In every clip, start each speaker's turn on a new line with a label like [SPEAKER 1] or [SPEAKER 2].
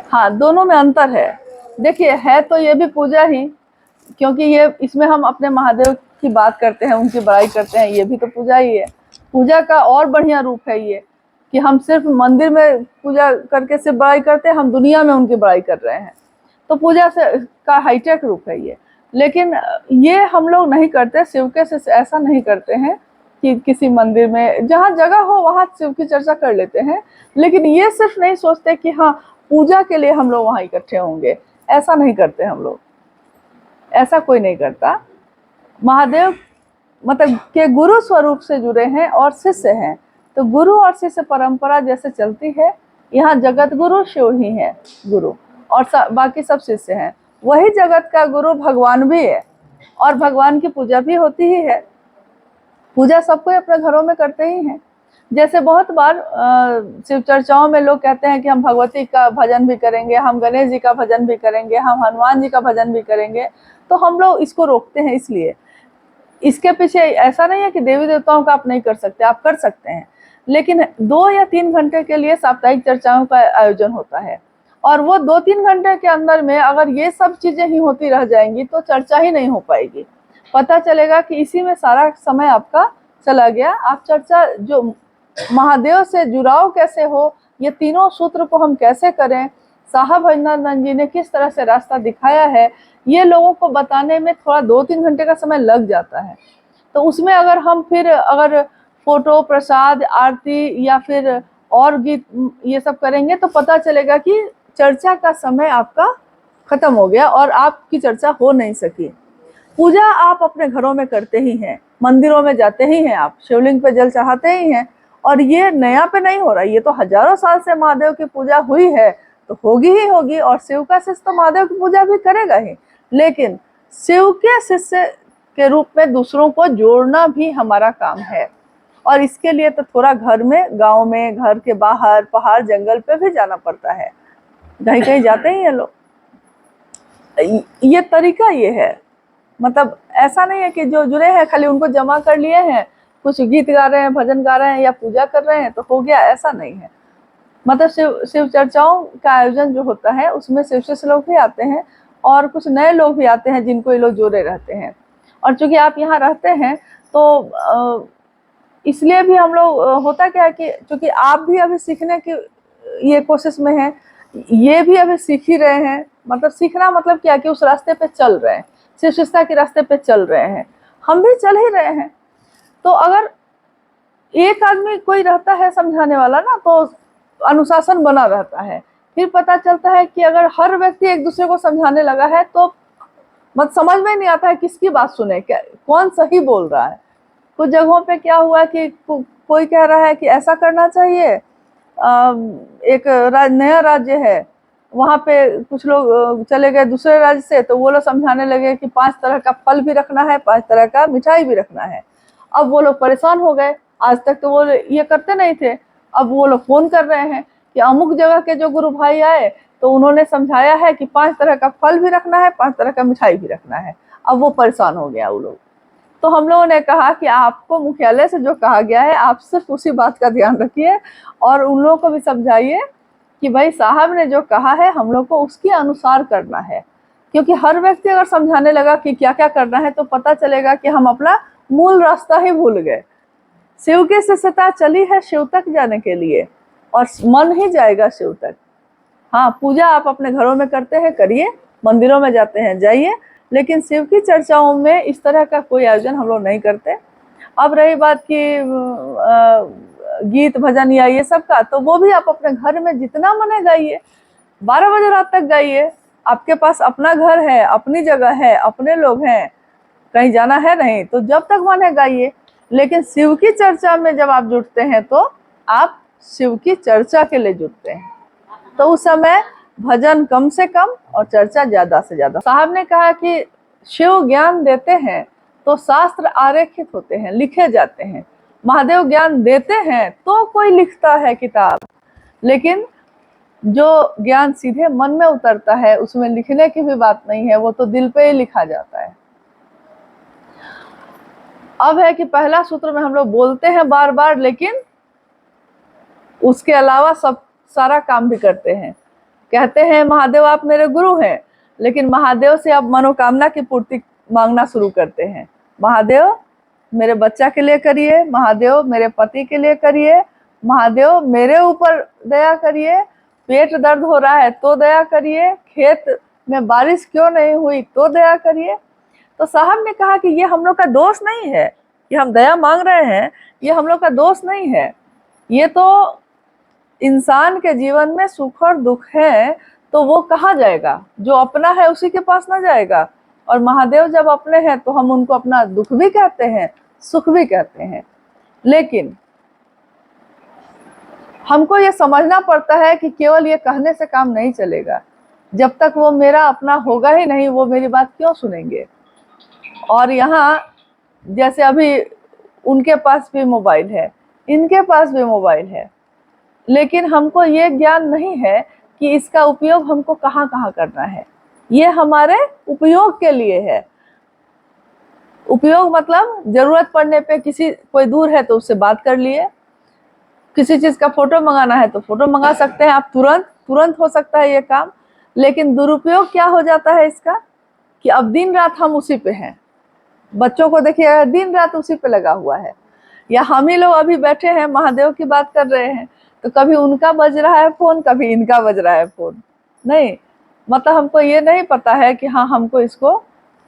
[SPEAKER 1] हाँ, दोनों में अंतर है। देखिए, है तो ये भी पूजा ही, क्योंकि ये इसमें हम अपने महादेव की बात करते हैं, उनकी बड़ाई करते हैं, ये भी तो पूजा ही है। पूजा का और बढ़िया रूप है ये, कि हम सिर्फ मंदिर में पूजा करके सिर्फ बड़ाई करते हैं, हम दुनिया में उनकी बड़ाई कर रहे हैं। तो पूजा से का हाईटेक रूप है ये। लेकिन ये हम लोग नहीं करते, शिव के से ऐसा नहीं करते हैं कि किसी मंदिर में जहाँ जगह हो वहाँ शिव की चर्चा कर लेते हैं। लेकिन ये सिर्फ नहीं सोचते कि हाँ, पूजा के लिए हम लोग वहाँ इकट्ठे होंगे, ऐसा नहीं करते हम लोग। ऐसा कोई नहीं करता। महादेव मतलब के गुरु स्वरूप से जुड़े हैं और शिष्य हैं, तो गुरु और शिष्य परंपरा जैसे चलती है, यहाँ जगत गुरु शिव ही है गुरु, और बाकी सब शिष्य हैं। वही जगत का गुरु भगवान भी है, और भगवान की पूजा भी होती ही है। पूजा सबको अपने घरों में करते ही हैं। जैसे बहुत बार शिव चर्चाओं में लोग कहते हैं कि हम भगवती का भजन भी करेंगे, हम गणेश जी का भजन भी करेंगे, हम हनुमान जी का भजन भी करेंगे। तो हम लोग इसको रोकते हैं, इसलिए इसके पीछे ऐसा नहीं है कि देवी देवताओं का आप नहीं कर सकते, आप कर सकते हैं। लेकिन 2 या 3 घंटे के लिए साप्ताहिक चर्चाओं का आयोजन होता है, और वो 2-3 घंटे के अंदर में अगर ये सब चीजें ही होती रह जाएंगी तो चर्चा ही नहीं हो पाएगी। पता चलेगा कि इसी में सारा समय आपका चला गया। आप चर्चा जो महादेव से जुड़ाव कैसे हो, ये तीनों सूत्र को हम कैसे करें, साहब भजनानंद जी ने किस तरह से रास्ता दिखाया है, ये लोगों को बताने में थोड़ा 2-3 घंटे का समय लग जाता है। तो उसमें अगर हम फिर अगर फोटो, प्रसाद, आरती या फिर और गीत ये सब करेंगे तो पता चलेगा कि चर्चा का समय आपका खत्म हो गया और आपकी चर्चा हो नहीं सकी। पूजा आप अपने घरों में करते ही हैं, मंदिरों में जाते ही हैं, आप शिवलिंग पे जल चढ़ाते ही हैं। और ये नया पे नहीं हो रहा, ये तो हजारों साल से महादेव की पूजा हुई है, तो होगी ही होगी। और शिव का शिष्य तो महादेव की पूजा भी करेगा ही। लेकिन शिव के शिष्य के रूप में दूसरों को जोड़ना भी हमारा काम है, और इसके लिए तो थोड़ा घर में, गांव में, घर के बाहर, पहाड़ जंगल पे भी जाना पड़ता है, कहीं कहीं जाते ही हैं लोग। ये तरीका ये है। मतलब ऐसा नहीं है कि जो जुड़े हैं खाली उनको जमा कर लिए हैं, कुछ गीत गा रहे हैं, भजन गा रहे हैं या पूजा कर रहे हैं तो हो गया, ऐसा नहीं है। मतलब शिव चर्चाओं का आयोजन जो होता है उसमें शिव शिष्य लोग भी आते हैं, और कुछ नए लोग भी आते हैं जिनको ये लोग जोड़े रहते हैं। और चूंकि आप यहाँ रहते हैं तो इसलिए भी हम लोग होता क्या है कि चूंकि आप भी अभी सीखने की ये कोशिश में हैं, ये भी अभी सीख ही रहे हैं। मतलब सीखना मतलब क्या कि उस रास्ते पे चल रहे हैं, शिव शिष्यता के रास्ते पे चल रहे हैं, हम भी चल ही रहे हैं। तो अगर एक आदमी कोई रहता है समझाने वाला ना, तो अनुशासन बना रहता है। फिर पता चलता है कि अगर हर व्यक्ति एक दूसरे को समझाने लगा है तो मत समझ में नहीं आता है किसकी बात सुने, क्या कौन सही बोल रहा है। कुछ जगहों पे क्या हुआ कि कोई कह रहा है कि ऐसा करना चाहिए, एक नया राज्य है, वहां पे कुछ लोग चले गए दूसरे राज्य से, तो वो लोग समझाने लगे कि 5 तरह का फल भी रखना है, 5 तरह का मिठाई भी रखना है। अब वो लोग परेशान हो गए, आज तक तो वो ये करते नहीं थे। अब वो लोग फोन कर रहे हैं कि अमुक जगह के जो गुरु भाई आए तो उन्होंने समझाया है कि 5 तरह का फल भी रखना है, 5 तरह का मिठाई भी रखना है। अब वो परेशान हो गया वो लोग। तो हम लोगों ने कहा कि आपको मुख्यालय से जो कहा गया है आप सिर्फ उसी बात का ध्यान रखिए, और उन लोगों को भी समझाइए कि भाई साहब ने जो कहा है हम लोग को उसके अनुसार करना है। क्योंकि हर व्यक्ति अगर समझाने लगा कि क्या क्या करना है तो पता चलेगा कि हम अपना मूल रास्ता ही भूल गए। शिव की शिष्यता चली है शिव तक जाने के लिए, और मन ही जाएगा शिव तक। हाँ, पूजा आप अपने घरों में करते हैं, करिए, मंदिरों में जाते हैं, जाइए, लेकिन शिव की चर्चाओं में इस तरह का कोई आयोजन हम लोग नहीं करते। अब रही बात की गीत भजन या ये सब का, तो वो भी आप अपने घर में जितना मने गाइए, 12 बजे रात तक गाइए। आपके पास अपना घर है, अपनी जगह है, अपने लोग हैं, कहीं जाना है नहीं, तो जब तक मने गाइए। लेकिन शिव की चर्चा में जब आप जुटते हैं तो आप शिव की चर्चा के लिए जुटते हैं, तो उस समय भजन कम से कम और चर्चा ज्यादा से ज्यादा। साहब ने कहा कि शिव ज्ञान देते हैं तो शास्त्र आरेखित होते हैं, लिखे जाते हैं। महादेव ज्ञान देते हैं तो कोई लिखता है किताब, लेकिन जो ज्ञान सीधे मन में उतरता है उसमें लिखने की भी बात नहीं है, वो तो दिल पे ही लिखा जाता है। अब है कि पहला सूत्र में हम लोग बोलते हैं बार बार, लेकिन उसके अलावा सब सारा काम भी करते हैं। कहते हैं महादेव आप मेरे गुरु हैं, लेकिन महादेव से अब मनोकामना की पूर्ति मांगना शुरू करते हैं। महादेव मेरे बच्चा के लिए करिए, महादेव मेरे पति के लिए करिए, महादेव मेरे ऊपर दया करिए, पेट दर्द हो रहा है तो दया करिए, खेत में बारिश क्यों नहीं हुई तो दया करिए। तो साहब ने कहा कि ये हम लोग का दोष नहीं है, ये हम दया मांग रहे हैं, ये हम लोग का दोष नहीं है, ये तो इंसान के जीवन में सुख और दुख है तो वो कहाँ जाएगा, जो अपना है उसी के पास ना जाएगा। और महादेव जब अपने हैं तो हम उनको अपना दुख भी कहते हैं, सुख भी कहते हैं। लेकिन हमको ये समझना पड़ता है कि केवल ये कहने से काम नहीं चलेगा, जब तक वो मेरा अपना होगा ही नहीं वो मेरी बात क्यों सुनेंगे। और यहाँ जैसे अभी उनके पास भी मोबाइल है, इनके पास भी मोबाइल है, लेकिन हमको ये ज्ञान नहीं है कि इसका उपयोग हमको कहाँ कहाँ करना है। ये हमारे उपयोग के लिए है। उपयोग मतलब जरूरत पड़ने पे कोई दूर है तो उससे बात कर लिए, किसी चीज का फोटो मंगाना है तो फोटो मंगा सकते हैं आप, तुरंत हो सकता है ये काम। लेकिन दुरुपयोग क्या हो जाता है इसका कि अब दिन रात हम उसी पे हैं। बच्चों को देखिए दिन रात उसी पे लगा हुआ है, या हम ही लोग अभी बैठे हैं महादेव की बात कर रहे हैं तो कभी उनका बज रहा है फोन, कभी इनका बज रहा है फोन। नहीं, मतलब हमको ये नहीं पता है कि हाँ हमको इसको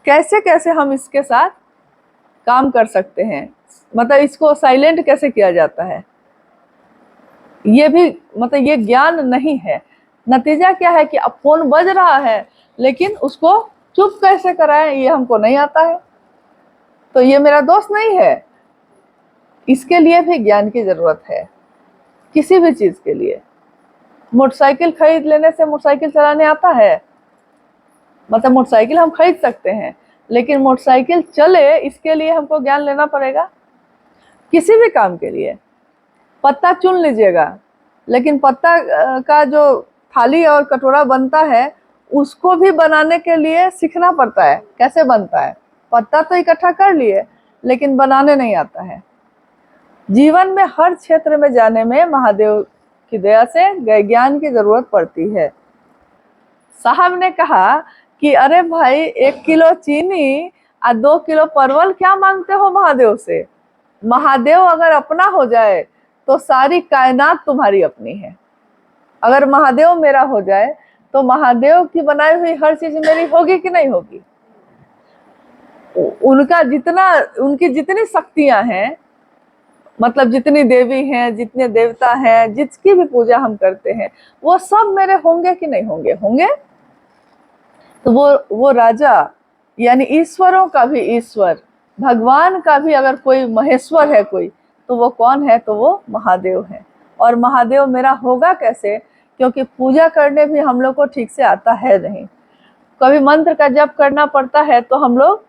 [SPEAKER 1] कैसे कैसे हम इसके साथ काम कर सकते हैं, मतलब इसको साइलेंट कैसे किया जाता है, ये भी मतलब ये ज्ञान नहीं है। नतीजा क्या है कि अब फोन बज रहा है लेकिन उसको चुप कैसे कराएं ये हमको नहीं आता है। तो ये मेरा दोस्त नहीं है, इसके लिए भी ज्ञान की जरूरत है। किसी भी चीज के लिए, मोटरसाइकिल खरीद लेने से मोटरसाइकिल चलाने आता है, मतलब मोटरसाइकिल हम खरीद सकते हैं, लेकिन मोटरसाइकिल चले इसके लिए हमको ज्ञान लेना पड़ेगा। किसी भी काम के लिए पत्ता चुन लीजिएगा, लेकिन पत्ता का जो थाली और कटोरा बनता है उसको भी बनाने के लिए सीखना पड़ता है कैसे बनता है। पत्ता तो इकट्ठा कर लिए लेकिन बनाने नहीं आता है। जीवन में हर क्षेत्र में जाने में महादेव की दया से ज्ञान की जरूरत पड़ती है। साहब ने कहा कि अरे भाई 1 किलो चीनी और 2 किलो परवल क्या मांगते हो महादेव से। महादेव अगर अपना हो जाए तो सारी कायनात तुम्हारी अपनी है। अगर महादेव मेरा हो जाए तो महादेव की बनाई हुई हर चीज मेरी होगी कि नहीं होगी। उनकी जितनी शक्तियां हैं, मतलब जितनी देवी हैं, जितने देवता हैं, जिसकी भी पूजा हम करते हैं वो सब मेरे होंगे कि नहीं होंगे, होंगे। तो वो राजा यानी ईश्वरों का भी ईश्वर, भगवान का भी अगर कोई महेश्वर है कोई तो वो कौन है, तो वो महादेव है। और महादेव मेरा होगा कैसे, क्योंकि पूजा करने भी हम लोग को ठीक से आता है नहीं। कभी मंत्र का जप करना पड़ता है तो हम लोग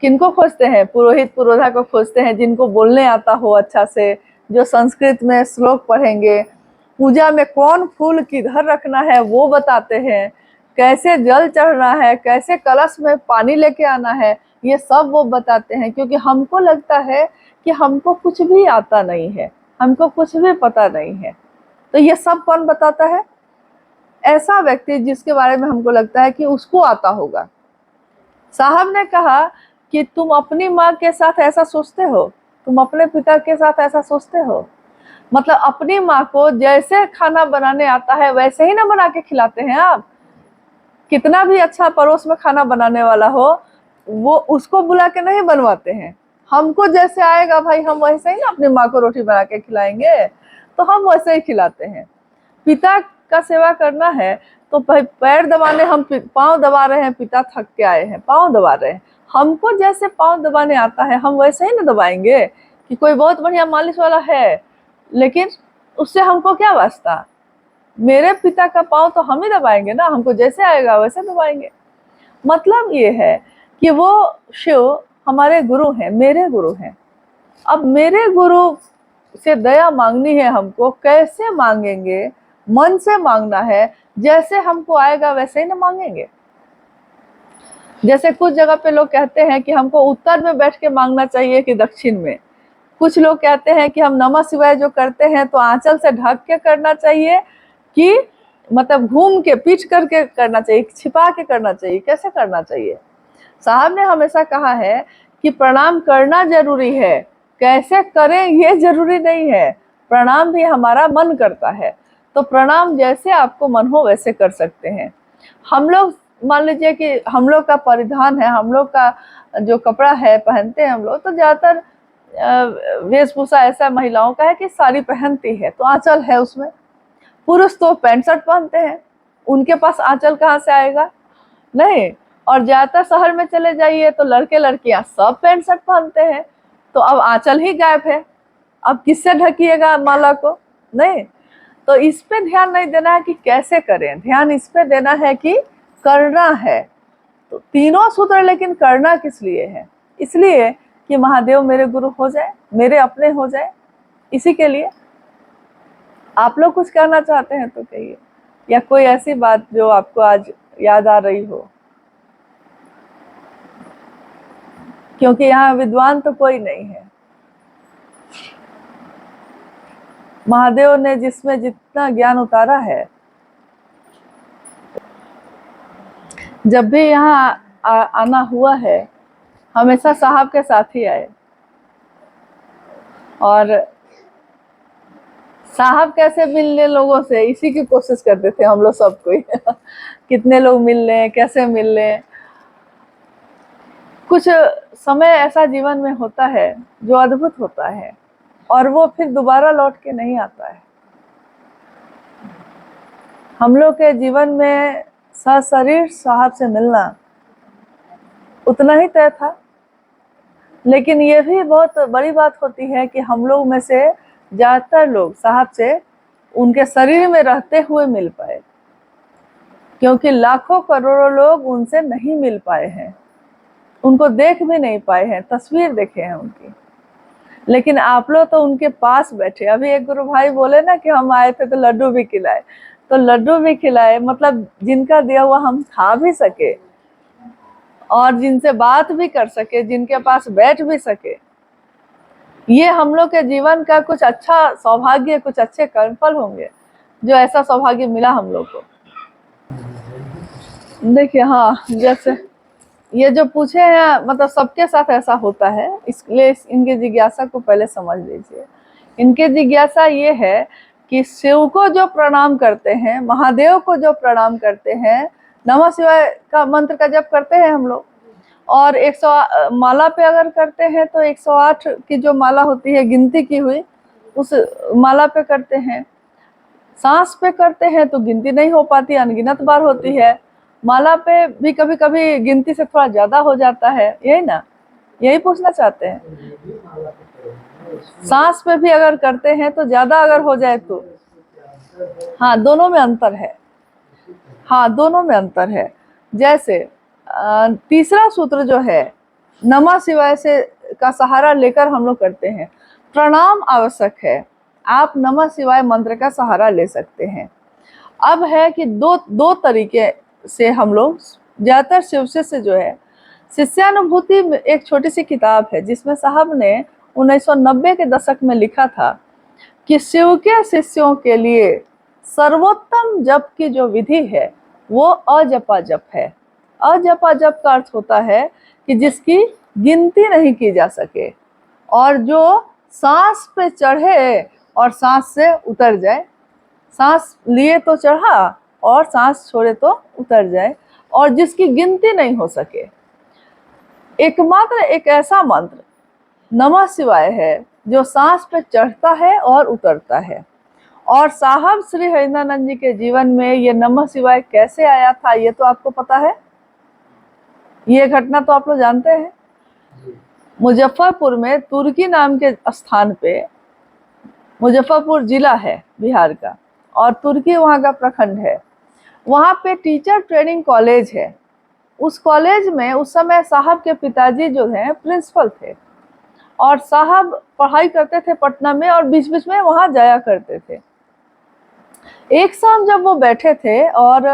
[SPEAKER 1] किनको खोजते हैं, पुरोहित पुरोधा को खोजते हैं जिनको बोलने आता हो अच्छा से, जो संस्कृत में श्लोक पढ़ेंगे। पूजा में कौन फूल किधर रखना है वो बताते हैं, कैसे जल चढ़ना है, कैसे कलश में पानी लेके आना है, ये सब वो बताते हैं। क्योंकि हमको लगता है कि हमको कुछ भी आता नहीं है, हमको कुछ भी पता नहीं है। तो ये सब कौन बताता है? ऐसा व्यक्ति जिसके बारे में हमको लगता है कि उसको आता होगा। साहब ने कहा कि तुम अपनी माँ के साथ ऐसा सोचते हो, तुम अपने पिता के साथ ऐसा सोचते हो, मतलब अपनी माँ को जैसे खाना बनाने आता है वैसे ही ना बना के खिलाते हैं आप। कितना भी अच्छा पड़ोस में खाना बनाने वाला हो वो उसको बुला के नहीं बनवाते हैं। हमको जैसे आएगा भाई हम वैसे ही ना अपनी माँ को रोटी बना के खिलाएंगे, तो हम वैसे ही खिलाते हैं। पिता का सेवा करना है तो पैर दबाने, हम पाँव दबा रहे हैं, पिता थक के आए हैं पाँव दबा रहे हैं, हमको जैसे पाँव दबाने आता है हम वैसे ही ना दबाएंगे। कि कोई बहुत बढ़िया मालिश वाला है लेकिन उससे हमको क्या वास्ता, मेरे पिता का पाँव तो हम ही दबाएंगे ना, हमको जैसे आएगा वैसे दबाएंगे। मतलब ये है कि वो शिव हमारे गुरु हैं, मेरे गुरु हैं। अब मेरे गुरु से दया मांगनी है हमको, कैसे मांगेंगे? मन से मांगना है, जैसे हमको आएगा वैसे ही ना मांगेंगे। जैसे कुछ जगह पे लोग कहते हैं कि हमको उत्तर में बैठ के मांगना चाहिए कि दक्षिण में। कुछ लोग कहते हैं कि हम नमः शिवाय जो करते हैं तो आंचल से ढक के करना चाहिए कि मतलब घूम के पीट करके करना चाहिए, छिपा के करना चाहिए, कैसे करना चाहिए? साहब ने हमेशा कहा है कि प्रणाम करना जरूरी है, कैसे करें ये जरूरी नहीं है। प्रणाम भी हमारा मन करता है, तो प्रणाम जैसे आपको मन हो वैसे कर सकते हैं। हम लोग मान लीजिए कि हम लोग का परिधान है, हम लोग का जो कपड़ा है पहनते हैं हम लोग, तो ज्यादातर वेशभूषा ऐसा महिलाओं का है कि साड़ी पहनती है तो आंचल है उसमें। पुरुष तो पैंट शर्ट पहनते हैं, उनके पास आंचल कहाँ से आएगा? नहीं। और ज्यादातर शहर में चले जाइए तो लड़के लड़कियां सब पैंट शर्ट पहनते हैं, तो अब आंचल ही गायब है। अब किससे ढकिएगा माला को? नहीं। तो इस पे ध्यान नहीं देना है कि कैसे करें, ध्यान इस पे देना है कि करना है। तो तीनों सूत्र लेकिन करना किस लिए है? इसलिए कि महादेव मेरे गुरु हो जाए, मेरे अपने हो जाए, इसी के लिए। आप लोग कुछ कहना चाहते हैं तो कहिए, या कोई ऐसी बात जो आपको आज याद आ रही हो, क्योंकि यहाँ विद्वान तो कोई नहीं है। महादेव ने जिसमें जितना ज्ञान उतारा है, जब भी यहाँ आना हुआ है हमेशा साहब के साथ ही आए। और साहब कैसे मिल ले लोगों से, इसी की कोशिश करते थे हम लोग सब कोई कितने लोग मिल लें, कैसे मिल लें। कुछ समय ऐसा जीवन में होता है जो अद्भुत होता है और वो फिर दोबारा लौट के नहीं आता है। हम लोग के जीवन में सशरीर साहब से मिलना उतना ही तय था, लेकिन ये भी बहुत बड़ी बात होती है कि हम लोग में से ज्यादातर लोग साहब से उनके शरीर में रहते हुए मिल पाए, क्योंकि लाखों करोड़ों लोग उनसे नहीं मिल पाए हैं, उनको देख भी नहीं पाए हैं, तस्वीर देखे हैं उनकी। लेकिन आप लोग तो उनके पास बैठे। अभी एक गुरु भाई बोले ना कि हम आए थे तो लड्डू भी खिलाए, तो लड्डू भी खिलाए, मतलब जिनका दिया हुआ हम खा भी सके और जिनसे बात भी कर सके, जिनके पास बैठ भी सके। ये हम लोग के जीवन का कुछ अच्छा सौभाग्य, कुछ अच्छे कर्मफल होंगे जो ऐसा सौभाग्य मिला हम लोग को। देखिए, हाँ, जैसे ये जो पूछे हैं, मतलब सबके साथ ऐसा होता है, इसलिए इनके जिज्ञासा को पहले समझ लीजिए। इनके जिज्ञासा ये है कि शिव को जो प्रणाम करते हैं, महादेव को जो प्रणाम करते हैं, नमः शिवाय का मंत्र का जप करते हैं हम लोग, और 100 माला पे अगर करते हैं तो 108 की जो माला होती है गिनती की हुई, उस माला पे करते हैं। सांस पे करते हैं तो गिनती नहीं हो पाती, अनगिनत बार होती है। माला पे भी कभी कभी गिनती से थोड़ा ज्यादा हो जाता है, यही ना, यही पूछना चाहते हैं। सांस पे भी अगर करते हैं तो ज्यादा अगर हो जाए तो, हाँ दोनों में अंतर है, हाँ दोनों में अंतर है। जैसे तीसरा सूत्र जो है नमः शिवाय से का सहारा लेकर हम लोग करते हैं, प्रणाम आवश्यक है, आप नमः शिवाय मंत्र का सहारा ले सकते हैं। अब है कि दो तरीके से हम लोग, ज्यादातर शिव से जो है, शिष्यानुभूति एक छोटी सी किताब है जिसमें साहब ने 1990 के दशक में लिखा था कि शिव के शिष्यों के लिए सर्वोत्तम जप की जो विधि है वो अजपा जप है। अजपा जप का अर्थ होता है कि जिसकी गिनती नहीं की जा सके, और जो सांस पे चढ़े और सांस से उतर जाए, सांस लिए तो चढ़ा और सांस छोड़े तो उतर जाए, और जिसकी गिनती नहीं हो सके। एकमात्र एक ऐसा मंत्र नमः शिवाय है जो सांस पे चढ़ता है और उतरता है। और साहब श्री हरिनानंद जी के जीवन में ये नमः शिवाय कैसे आया था ये तो आपको पता है, ये घटना तो आप लोग जानते हैं। मुजफ्फरपुर में तुर्की नाम के स्थान पे, मुजफ्फरपुर जिला है बिहार का और तुर्की वहाँ का प्रखंड है, वहाँ पे टीचर ट्रेनिंग कॉलेज है। उस कॉलेज में उस समय साहब के पिताजी जो हैं प्रिंसिपल थे, और साहब पढ़ाई करते थे पटना में और बीच बीच में वहाँ जाया करते थे। एक शाम जब वो बैठे थे और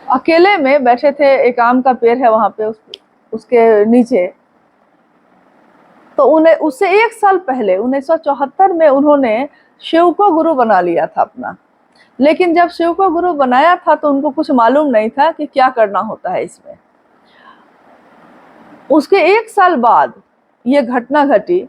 [SPEAKER 1] अकेले में बैठे थे, एक आम का पेड़ है वहाँ पे उसके नीचे, तो उन्हें उससे 1 साल पहले 1974 में उन्होंने शिव को गुरु बना लिया था अपना। लेकिन जब शिव को गुरु बनाया था तो उनको कुछ मालूम नहीं था कि क्या करना होता है इसमें। उसके 1 साल बाद ये घटना घटी,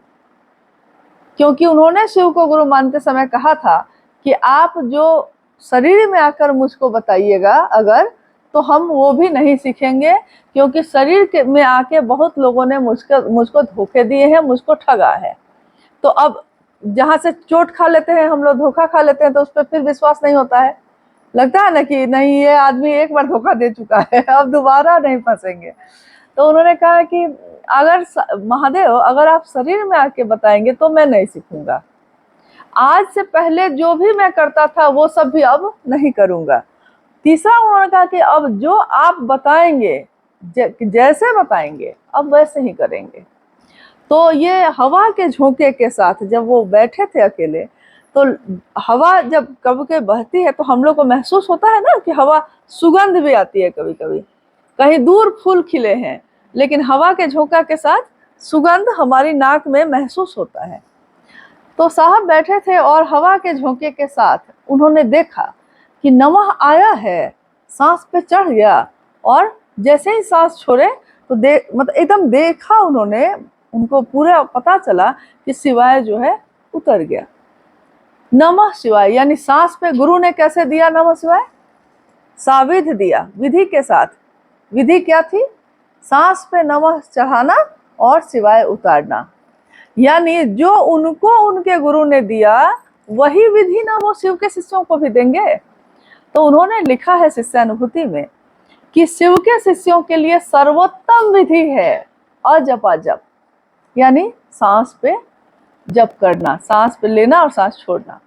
[SPEAKER 1] क्योंकि उन्होंने शिव को गुरु मानते समय कहा था कि आप जो शरीर में आकर मुझको बताइएगा अगर, तो हम वो भी नहीं सीखेंगे, क्योंकि शरीर में आके बहुत लोगों ने मुझको धोखे दिए हैं, मुझको ठगा है। तो अब जहां से चोट खा लेते हैं हम लोग, धोखा खा लेते हैं, तो उस पर फिर विश्वास नहीं होता है। लगता है ना कि नहीं, ये आदमी एक बार धोखा दे चुका है, अब दोबारा नहीं फंसेंगे। तो उन्होंने कहा कि अगर महादेव अगर आप शरीर में आके बताएंगे तो मैं नहीं सीखूंगा। आज से पहले जो भी मैं करता था वो सब भी अब नहीं करूंगा। तीसरा उन्होंने कहा कि अब जो आप बताएंगे, जैसे बताएंगे अब वैसे ही करेंगे। तो ये हवा के झोंके के साथ जब वो बैठे थे अकेले, तो हवा जब कभी कभी बहती है तो हम लोग को महसूस होता है ना कि हवा, सुगंध भी आती है कभी कभी, कहीं दूर फूल खिले हैं लेकिन हवा के झोंका के साथ सुगंध हमारी नाक में महसूस होता है। तो साहब बैठे थे और हवा के झोंके के साथ उन्होंने देखा कि नमः आया है, सांस पे चढ़ गया, और जैसे ही सांस छोड़े तो मतलब एकदम देखा उन्होंने, उनको पूरा पता चला कि शिवाय जो है उतर गया। नमः शिवाय यानी सांस पे गुरु ने कैसे दिया नमः शिवाय? साविध दिया, विधि के साथ। विधि क्या थी? सांस पे नमः चढ़ाना और शिवाय उतारना। यानी जो उनको उनके गुरु ने दिया वही विधि ना वो शिव के शिष्यों को भी देंगे। तो उन्होंने लिखा है शिष्यानुभूति में कि शिव के शिष्यों के लिए सर्वोत्तम विधि है अजपा जप, यानी सांस पे जप करना, सांस पे लेना और सांस छोड़ना।